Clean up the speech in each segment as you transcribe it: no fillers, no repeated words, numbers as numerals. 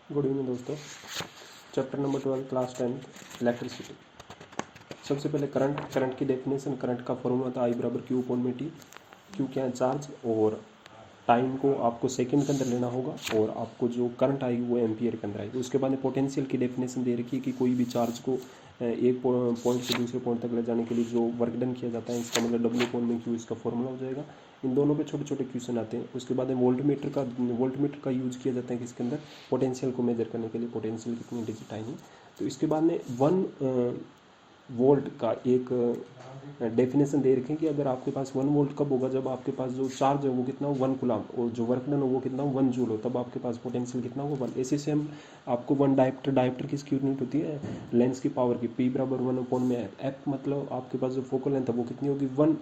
Good evening दोस्तों। Chapter number 12 class 10 electricity. सबसे पहले करंट की डेफिनेशन। करंट का फॉर्मूला था आई बराबर क्यू अपॉन में टी। क्यू क्या है? चार्ज। और टाइम को आपको सेकंड के अंदर लेना होगा और आपको जो करंट आएगी वो एम्पियर के अंदर आएगी। उसके बाद में पोटेंशियल की डेफिनेशन दे रखी है कि कोई भी चार्ज को एक पॉइंट से दूसरे पॉइंट तक ले जाने के लिए जो वर्क डन किया जाता है, इसका मतलब डब्ल्यू अपॉन में क्यू इसका फॉर्मूला हो जाएगा। इन दोनों पे छोटे छोटे क्वेश्चन आते हैं। उसके बाद में वोल्टमीटर का यूज किया जाता है किसके अंदर? पोटेंशियल को मेजर करने के लिए, पोटेंशियल कितनी डिजिट आएंगी। तो इसके बाद में 1 वोल्ट का एक डेफिनेशन दे रखें कि अगर आपके पास 1 वोल्ट कब होगा? जब आपके पास जो चार्ज है वो कितना हो? 1 कूलम, और जो वर्क डन हो वो कितना हो? 1 जूल हो। तब आपके पास पोटेंशियल कितना होगा? 1। ऐसे से हम आपको 1 डायोप्टर किसकी यूनिट होती है? लेंस की पावर की। पी बराबर 1 अपॉन में एफ, मतलब आपके पास जो फोकल लेंथ है वो कितनी होगी? 1।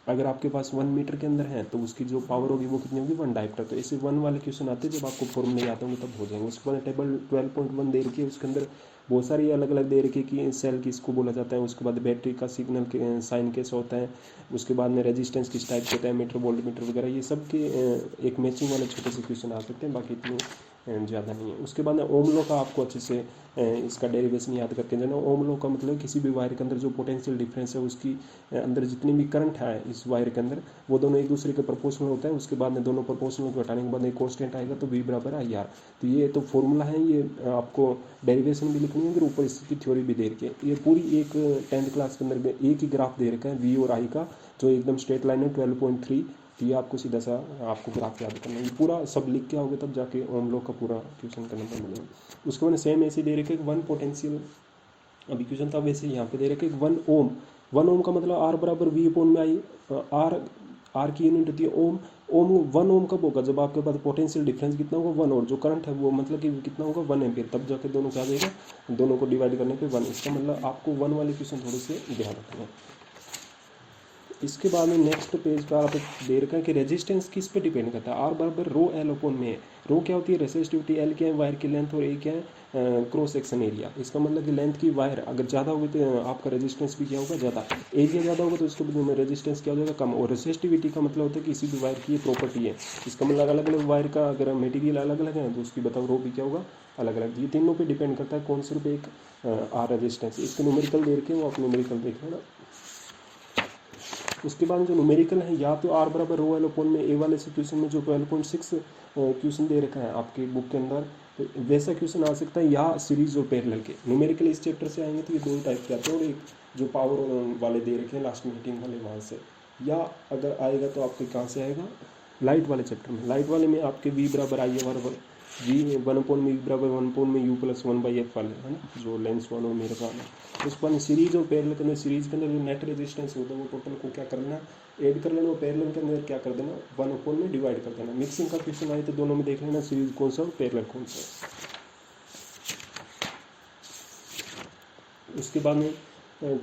अगर आपके पास 1 मीटर के अंदर है तो उसकी जो पावर होगी वो कितनी होगी? 1 डायोप्टर। तो ऐसे 1 वाले क्वेश्चन आते हैं, जब आपको फॉर्मूले याद होंगे तब हो जाएंगे। उसके बाद टेबल 12.1 दे रखी है, उसके अंदर बहुत सारी अलग अलग दे रखी है कि सेल किसको बोला जाता है। उसके बाद बैटरी का सिग्नल के साइन कैसे होता है। उसके बाद में रेजिस्टेंस किस टाइप के होता है, मीटर वोल्ट मीटर वगैरह, ये सब के एक मैचिंग वाले छोटे से क्वेश्चन आ सकते हैं, बाकी इतने ज़्यादा नहीं है। उसके बाद में ओम लॉ का आपको अच्छे से इसका डेरिवेशन याद करके जाना। ओम लॉ का मतलब किसी भी वायर के अंदर जो पोटेंशियल डिफरेंस है उसकी अंदर जितनी भी करंट है इस वायर के अंदर वो दोनों एक दूसरे के प्रोपोर्शनल होता है। उसके बाद में दोनों प्रोपोर्शनल को हटाने के बाद एक कांस्टेंट आएगा, तो वी बराबर आई आर। तो ये तो फॉर्मूला है, ये आपको डेरिवेशन भी लिखनी है, फिर ऊपर इसकी थ्योरी भी दे रखी है। ये पूरी एक 10th क्लास के अंदर एक ही ग्राफ दे रखा है वी और आई का, जो एकदम स्ट्रेट लाइन है 12.3। तो ये आपको सीधा सा आपको ग्राफ याद करना है। ये पूरा सब लिख के आओगे तब जाके ओम लॉ का पूरा क्वेश्चन का नंबर मिलेगा। उसके बाद सेम ऐसे दे रखे 1 पोटेंशियल, अभी क्वेश्चन था वैसे यहाँ पे दे रखे 1 ओम। 1 ओम का मतलब आर बराबर वी अपॉन में आई। आर की यूनिट होती है ओम। 1 ओम कब होगा? जब आपके पास पोटेंशियल डिफरेंस कितना होगा? 1। और जो करंट है वो मतलब कि कितना होगा? 1 एम्पियर। तब जाके दोनों क्या देगा? दोनों को डिवाइड करने पे 1। इसका मतलब आपको 1 वाले क्वेश्चन थोड़े से ध्यान रखना है। इसके बाद में नेक्स्ट पेज पर आप दे रखा है कि रेजिस्टेंस किस पे डिपेंड करता है? आर बराबर रो एल ओपन में है। रो क्या होती है? रेसिस्टिविटी। एल क्या है? वायर की लेंथ। और ए क्या है? Cross section area. इसका मतलब कि लेंथ की वायर अगर ज़्यादा होगी तो आपका रेजिस्टेंस भी क्या होगा? ज़्यादा। एरिया ज़्यादा होगा तो इसके बदले में रेजिस्टेंस क्या हो जाएगा? कम। और रेसिस्टिविटी का मतलब होता है कि किसी भी वायर की ये प्रॉपर्टी है। इसका मतलब अलग अलग वायर का अगर मटेरियल अलग अलग है तो उसकी बताओ रो भी क्या होगा? अलग अलग। ये तीनों पे डिपेंड करता है कौन सिर्फ एक आर रेजिस्टेंस। इसके न्यूमेरिकल दे रखे हैं, वो आप न्यूमेरिकल देख लेना। उसके बाद जो न्यूमेरिकल है, या तो आर बराबर रो एल ओपन में ए वाले से क्वेश्चन में जो 12.6 क्वेश्चन दे रखा है आपकी बुक के अंदर, तो वैसा क्वेश्चन आ सकता है, या सीरीज और पैरेलल के। न्यूमेरिकल इस चैप्टर से आएंगे तो ये 2 टाइप के आते हैं, और एक जो पावर वाले दे रखे हैं लास्ट मीटिंग वाले वहाँ से। या अगर आएगा तो आपके कहाँ से आएगा? लाइट वाले चैप्टर में। लाइट वाले में आपके वी बराबर आई है बराबर जी 1 अपॉन में बराबर 1 अपॉन में यू प्लस 1/f वाले है ना, जो लेंस वन और मेरे वाले। उस पर सीरीज और पैरेलल के अंदर, सीरीज के अंदर जो नेट रेजिस्टेंस होता है वो टोटल को क्या कर लेना? ऐड कर लेना। और पैरेलल के अंदर क्या कर देना? 1 अपॉन में डिवाइड कर देना। मिक्सिंग का क्वेश्चन आए तो दोनों में देख लेना सीरीज कौन सा और पैरेलल कौन सा। उसके बाद में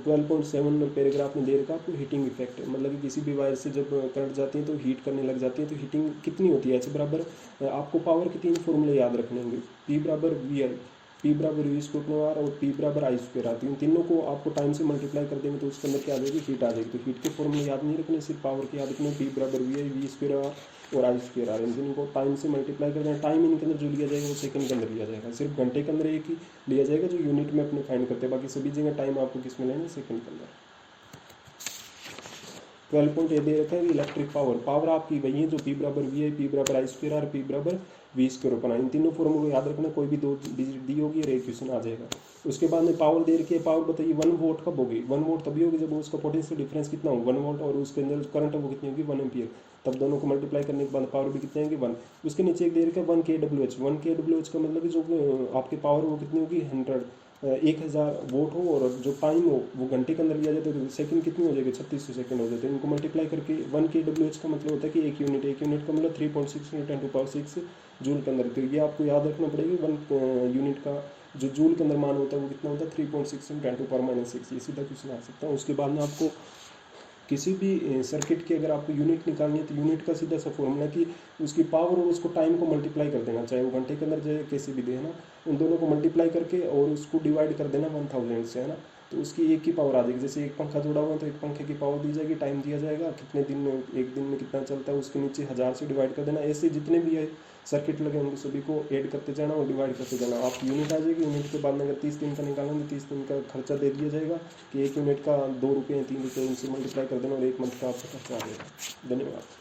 12.7 पैराग्राफ में दे रखा आपको हीटिंग इफेक्ट, मतलब कि किसी भी वायर से जब करंट जाती है तो हीट करने लग जाती है, तो हीटिंग कितनी होती है? ऐसे बराबर आपको पावर के 3 फॉर्मूले याद रखने होंगे। पी बराबर वी एल, पी बराबर वी स्क्वायर आर, और पी बराबर आई स्क्वायर आती है। इन तीनों को आपको टाइम से मल्टीप्लाई कर देंगे तो उसके अंदर क्या आ जाएगी? हीट आ जाएगी। तो हीट के फॉर्मूले याद नहीं रखने, सिर्फ पावर के याद रखने। पी बराबर V I, V square R और आई स्क्वायर आर, इन तीनों को टाइम से मल्टीप्लाई कर देना। टाइम इनके अंदर जो लिया जाएगा वो सेकंड के अंदर लिया जाएगा। सिर्फ घंटे के अंदर एक ही लिया जाएगा जो यूनिट में अपने फाइंड करते हैं, बाकी सभी जगह टाइम आपको किस में लेना? सेकंड के अंदर। 12.8 दे रखा है इलेक्ट्रिक पावर। पावर आपकी वही है जो पी बराबर वी आई, पी बराबर आई स्क्वायर आर, पी बराबर वी स्क्वायर ओपन। इन तीनों फॉर्मूले को याद रखना, कोई भी 2 डिजिट दी होगी और एक क्वेश्चन आ जाएगा। उसके बाद में पावर दे रखी है। पावर बताइए 1 वोल्ट कब होगी? 1 वोल्ट तभी होगी जब उसका पोटेंशियल डिफरेंस कितना हो? 1 वोल्ट, और उसके अंदर करंट है वो कितनी होगी? 1 एम्पियर। तब दोनों को मल्टीप्लाई करने के बाद पावर भी कितनी आएगी? 1। उसके नीचे एक दे रखा है 1 kWh। 1 kWh का मतलब कि जो आपकी पावर वो कितनी होगी? 1000 वोट हो, और जो टाइम हो वो घंटे के अंदर लिया जाता है तो सेकंड कितनी हो जाएगी? 3600 सेकंड हो जाते हैं। इनको मल्टीप्लाई करके 1 kWh का मतलब होता है कि एक यूनिट का मतलब 3.6 × 10⁻6 जूल के अंदर। तो ये आपको याद रखना पड़ेगा। 1 यूनिट का जो जूल के अंदर मान होता है वो कितना होता है? 3.6 × 10⁻6। ये सीधा क्वेश्चन आ सकता है। उसके बाद में आपको किसी भी सर्किट की अगर आपको यूनिट निकालनी है तो यूनिट का सीधा सा फॉर्मूला कि उसकी पावर और उसको टाइम को मल्टीप्लाई कर देना, चाहे वो घंटे के अंदर जाए कैसे भी दे, है ना। उन दोनों को मल्टीप्लाई करके और उसको डिवाइड कर देना 1000 से, है ना। तो उसकी एक की पावर आ जाएगी। जैसे एक पंखा जोड़ा हुआ है तो एक पंखे की पावर दी जाएगी, टाइम दिया जाएगा, कितने दिन में, एक दिन में कितना चलता है, उसके नीचे 1000 से डिवाइड कर देना। ऐसे जितने भी है सर्किट लगे होंगे सभी को ऐड करते जाना और डिवाइड करते जाना। आप यूनिट आ जाएगी, यूनिट के बाद में अगर 30 दिन का निकालेंगे 30 दिन का खर्चा दे दिया जाएगा कि एक यूनिट का 2 रुपये या 3 रुपये उनसे मल्टीप्लाई कर देना और एक मंथ का आपका खर्चा आ जाएगा। धन्यवाद।